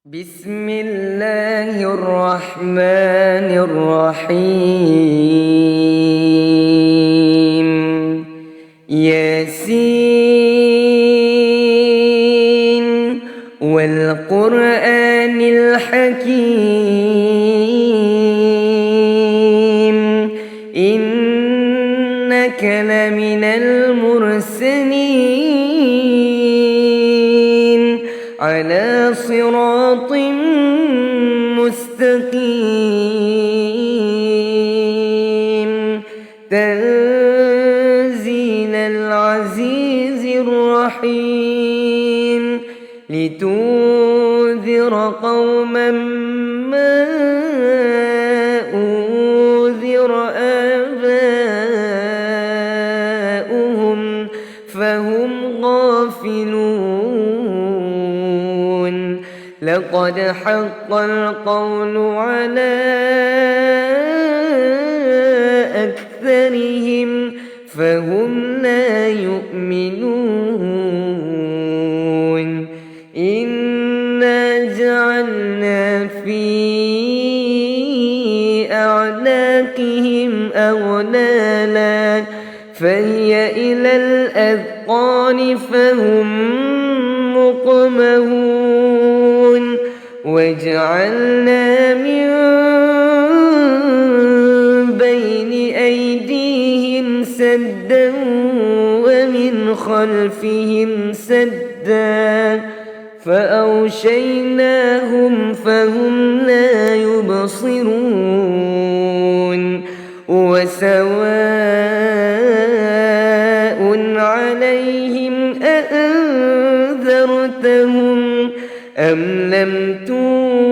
بسم الله الرحمن الرحيم. ياسين والقرآن الحكيم إنك لمن المرسلين على صراط مستقيم تنزيل العزيز الرحيم لتنذر قوما ما أنذر آباؤهم فهم غافلون. لقد حق القول على أكثرهم فهم لا يؤمنون. إنا جعلنا في أعناقهم أغلالا فهي إلى الأذقان فهم مقمحون. وجعلنا من بين أيديهم سدا ومن خلفهم سدا فأغشيناهم فهم لا يبصرون. وسواء عليهم أأنذرتهم أم لم تنذرهم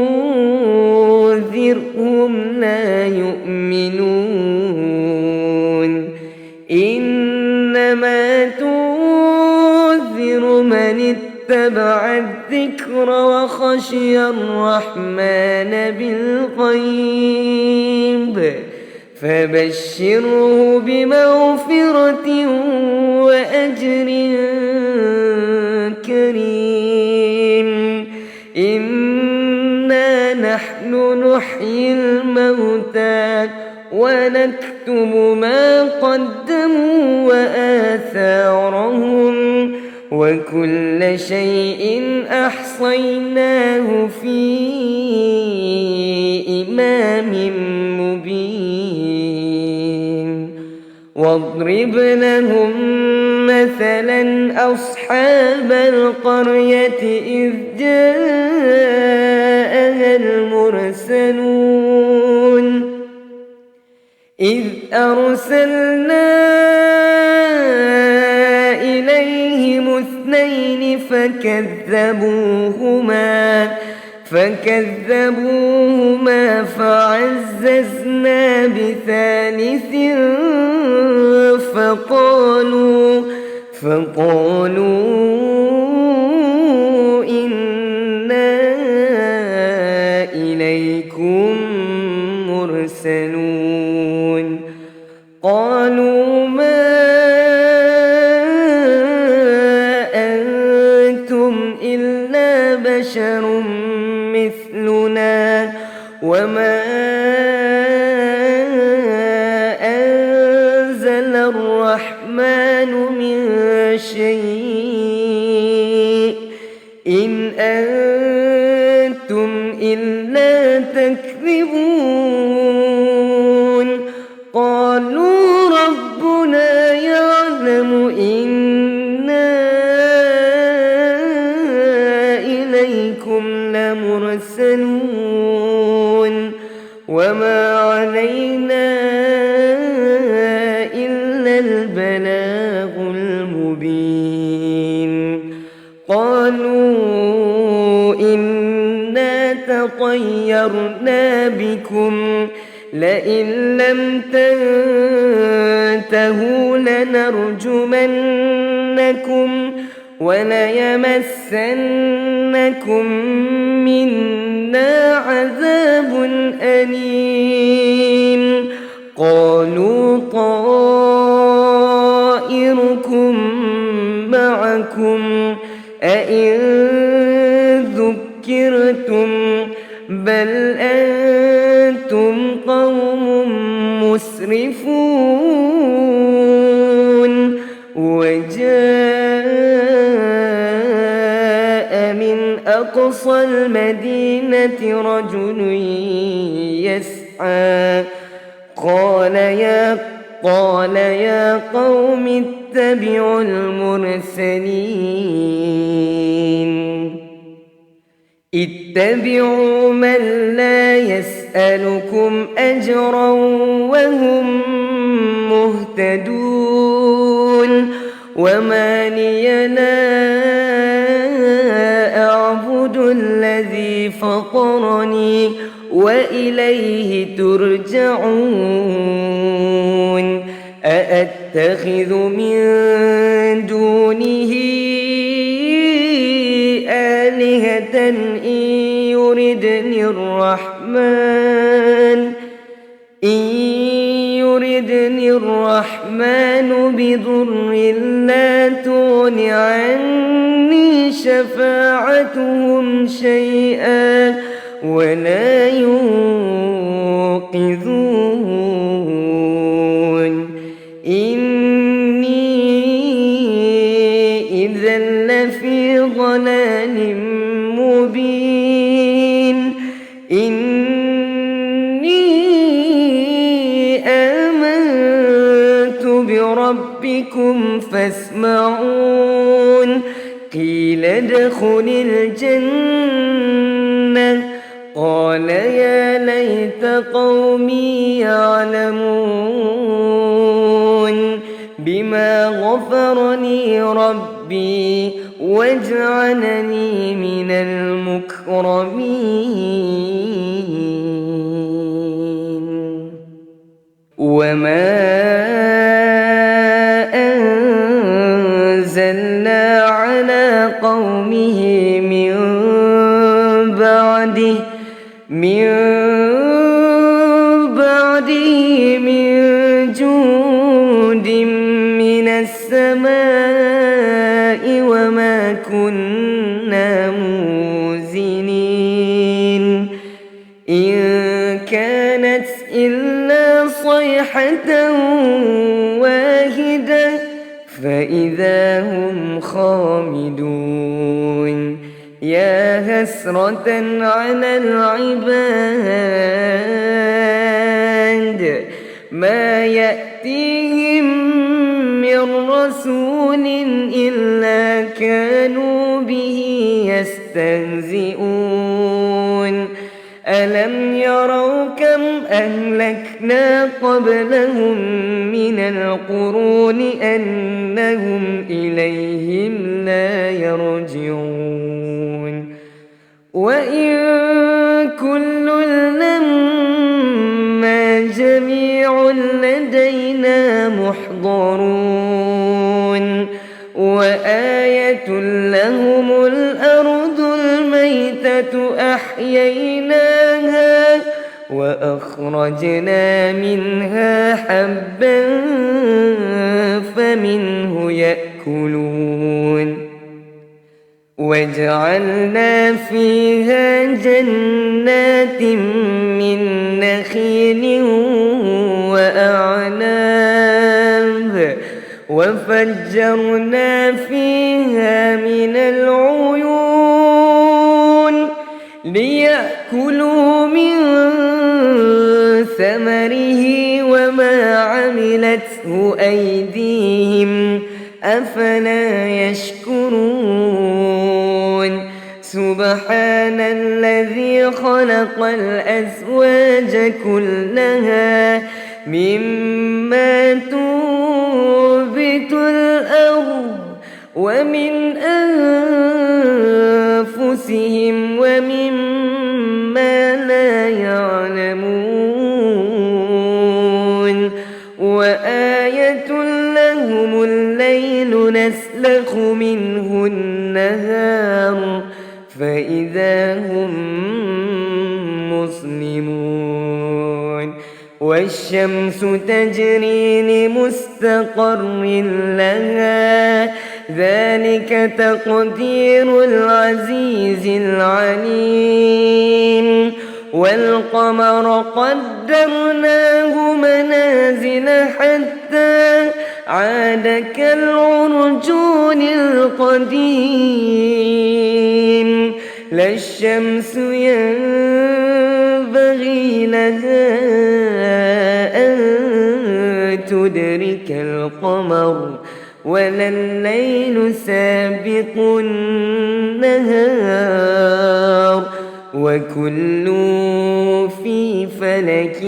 لا يؤمنون. إنما تنذر من اتبع الذكر وخشي الرحمن بالغيب فبشره بمغفرة وأجر كريم. إنا نحن نحيي الموتى ونكتب ما قدموا وآثارهم وكل شيء أحصيناه في إمام مبين. واضرب لهم مثلا أصحاب القرية إذ جاءها المرسلون إذ أرسلنا إليهم اثنين فكذبوهما فعززنا بثالث فقالوا إنا إليكم مرسلون. قالوا ما أنتم إلا بشر مثلنا وما أنزل الرحمن من شيء إن أنتم إلا تكذبون. قالوا ربنا يعلم إنا إليكم لمرسلون وما علينا إلا البلاغ المبين. قالوا إنا تطيرنا بكم لئن لم تنتهوا لنرجمنكم وليمسنكم منا عذاب أليم. قالوا طائركم معكم أئن ذكرتم بل أنتم قوم مسرفون وجاء من أقصى المدينة رجل يسعى قال يا قوم اتبعوا المرسلين اتبعوا من لا يسألكم أجرا وهم مهتدون وما لي لا أعبد الذي فطرني وإليه ترجعون أأتخذ من دونه آلهة إن يردني الرحمن بضر لا تغن عني شفاعتهم شيئا ولا ينقذون إني إذا لفي ضلال مبين إني آمنت بربكم فاسمعون قيل ادخل الجنة قال يا ليت قومي يعلمون بما غفرني ربي واجعلني من المكرمين وما أنزلنا على قومه من بعده من جند من السماء وما كنا منزلين إن كانت إلا صيحة واحدة فإذا هم خامدون يا حسرة على العباد ما يأتيهم من رسول إلا كانوا به يستهزئون ألم يروا كم أهلكنا قبلهم من القرون أنهم إليهم لا يرجعون وإن كل لما جميع لدينا محضرون وآية لهم الأرض الميتة أحييناها وأخرجنا منها حبا فمنه يأكلون وجعلنا فيها جنات من نخيل وأعناب وفجرنا فيها من العيون ليأكلوا من ثمره وما عملته أيديهم أفلا يشكرون سبحان الذي خلق الأزواج كلها مما تنبت الأرض ومن أنفسهم ومما لا يعلمون وآية لهم الليل نسلخ منه النهار فإذا هم مسلمون والشمس تجري لمستقر لها ذلك تقدير العزيز العليم والقمر قدرناه منازل حتى عاد كالعرجون القديم لا الشمس ينبغي لها أن تدرك القمر ولا الليل سابق النهار وكل في فلك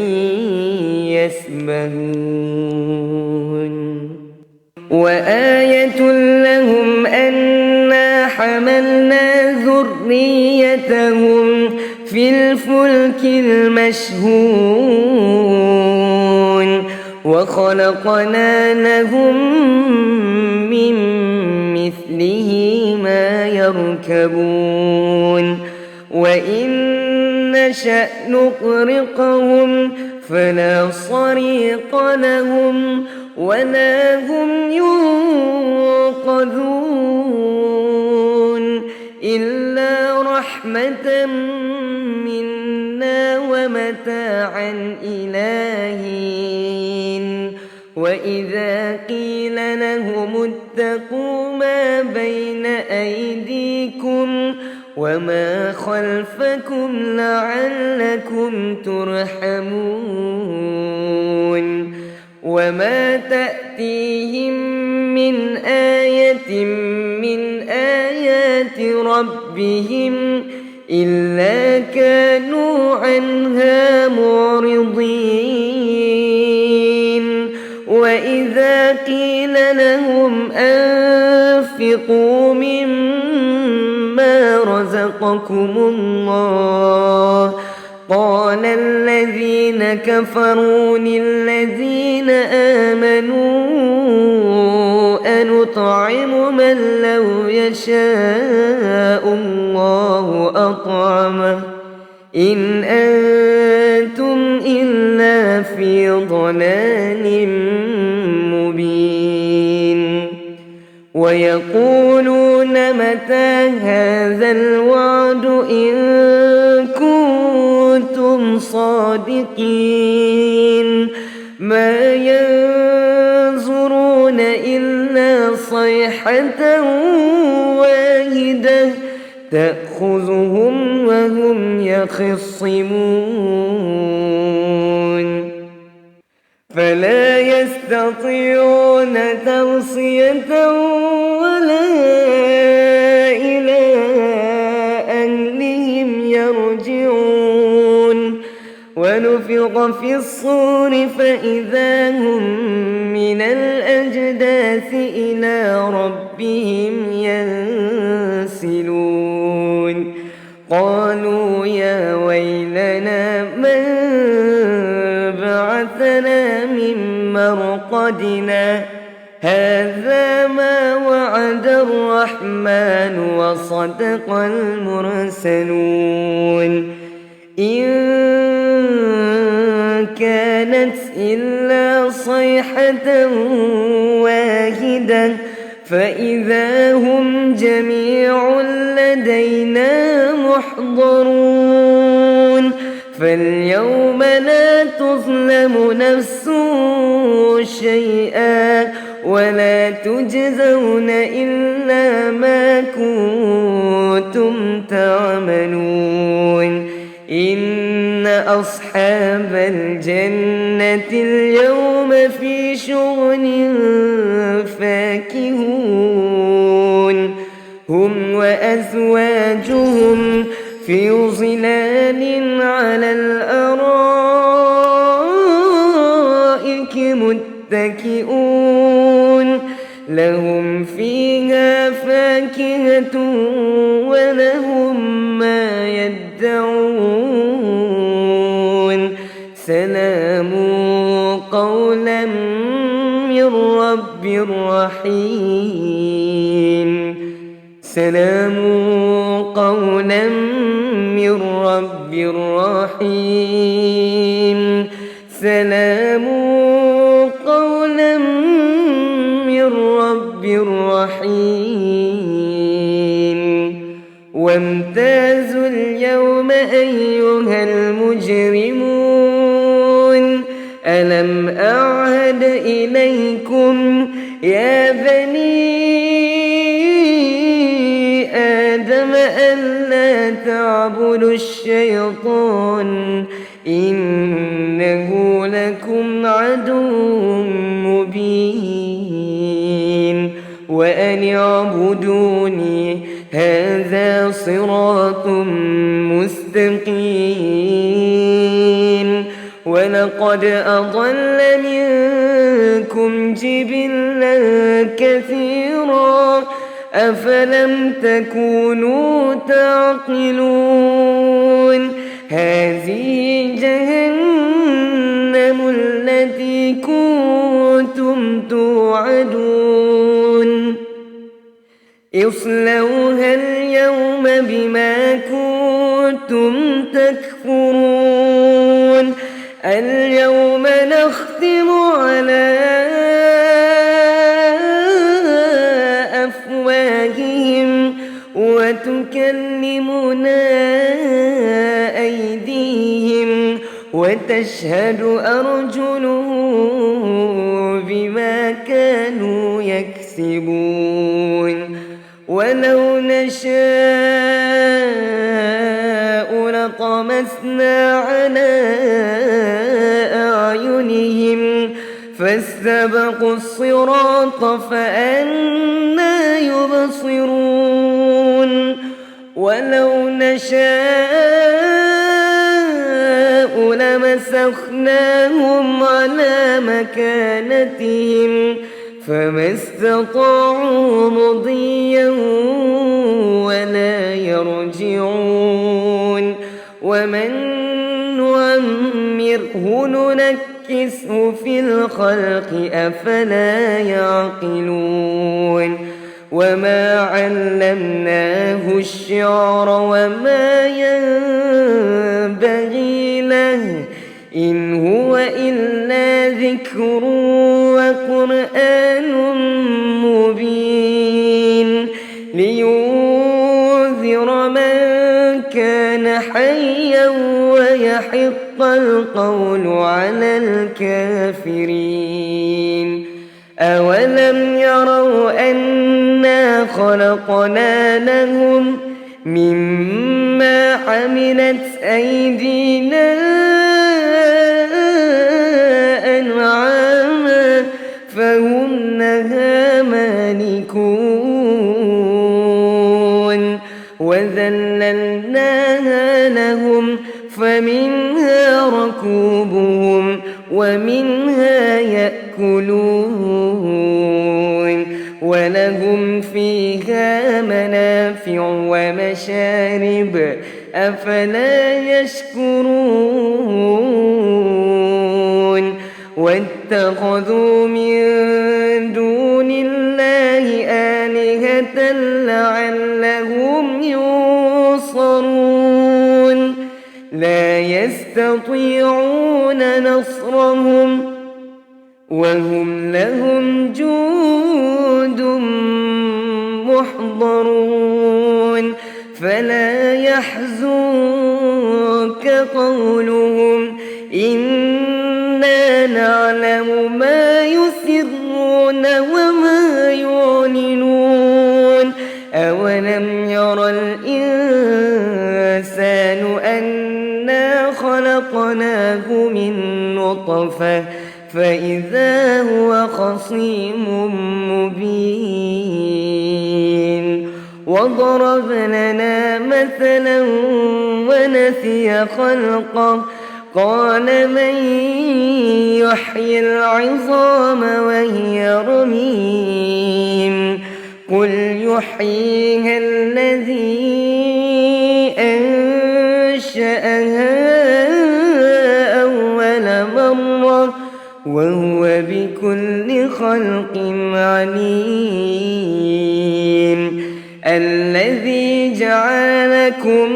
يسبحون وآية لهم أنا حملنا ذريتهم في الفلك المشحون وخلقنا لهم من مثله ما يركبون وإن نشأ نغرقهم فلا صريق لهم ولا هم ينقذون إلا رحمة منا ومتاعا إلى حين وإذا قيل لهم اتقوا ما بين أيديكم وما خلفكم لعلكم ترحمون وما تأتيهم من آية من آيات ربهم إلا كانوا عنها معرضين وإذا قيل لهم أنفقوا مما رزقكم الله قال الذين كفروا للذين آمنوا أنطعم من لو يشاء الله أطعمه إن أنتم إلا في ضلال مبين ويقولون متى هذا الوعد إن كنتم صادقين ما ينظرون إلا صيحة واحدة تأخذهم وهم يخصمون فلا يستطيعون توصية ولا إلى أهلهم يرجعون ونفخ في الصور فإذا هم من الأجداث إلى ربهم ينسلون قالوا يا ويلنا من بعثنا من مرقدنا هذا ما وعد الرحمن وصدق المرسلون إن كانت إلا صيحة واحدة فإذا هم جميع لدينا محضرون فاليوم لا تظلم نفس شيئا ولا تجزون إلا ما كنتم تعملون إن أصحاب الجنة اليوم في شغل فاكهون هم وأزواجهم في ظلال على الأرائك متكئون لهم فيها فاكهة ولهم ما يدعون سلام قولا من رب رحيم سلام قولا من رب رحيم سلام قولا من رب رحيم وامتازوا اليوم أيها المجرمون ألم أعهد إليكم يا بني آدم ألا تعبدوا الشيطان إنه لكم عدو مبين وأن اعبدوني هذا صراط مستقيم ولقد أضل منكم جبلا كثيرا أفلم تكونوا تعقلون هذه جهنم التي كنتم توعدون اصلوها اليوم بما كنتم تكفرون اليوم نختم على أفواههم وتكلمنا أيديهم وتشهد أرجلهم بما كانوا يكسبون ولو نشاء لطمسنا على أعينهم فاستبقوا الصراط فأنى يبصرون ولو نشاء لمسخناهم على مكانتهم فما استطاعوا مضيا ولا يرجعون ومن نعمره ننكسه في الخلق أفلا يعقلون وما علمناه الشعر وما ينبغي له إن هو إلا ذكر وقرآن مبين لينذر من كان حيا ويحق القول على الكافرين أولم يروا أنا خلقنا لهم مما عملت أيدينا أنعاما فهم لها مالكون وذللناها لهم فمنها ركوبهم ومنها يأكلون ولهم فيها منافع ومشارب أفلا يشكرون واتخذوا من دون الله آلهة لعلهم ينصرون لا يستطيعون نصرهم وهم لهم جند محضرون فلا يحزنك قولهم إنا نعلم ما يسرون وما يعلنون أولم يرى الإنسان أنا خلقناه من نطفة فإذا هو خصيم مبين وضرب لنا مثلا ونسي خلقه قال من يحيي العظام وهي رميم قل يحييها الذي أنشأها أول مرة وهو بكل خلق عليم الذي جعلكم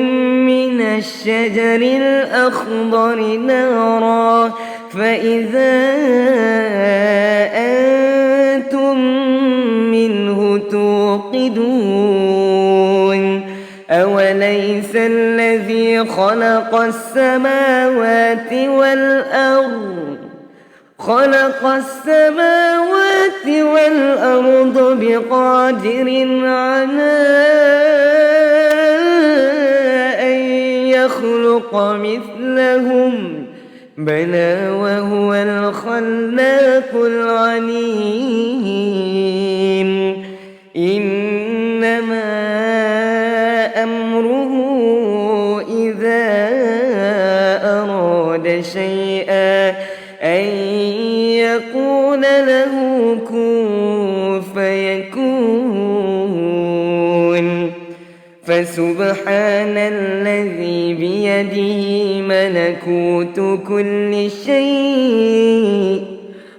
من من الشجر الأخضر نارا فإذا أنتم منه توقدون أوليس الذي خلق السماوات والأرض بقادر على أن يخلق مثلهم بلى وهو الخلاق العليم إنما أمره إذا أراد شيئا أن يقول له كن فيكون فسبحان الذي بيده ملكوت كل شيء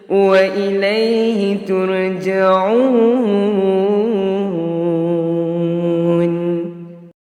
وإليه ترجعون.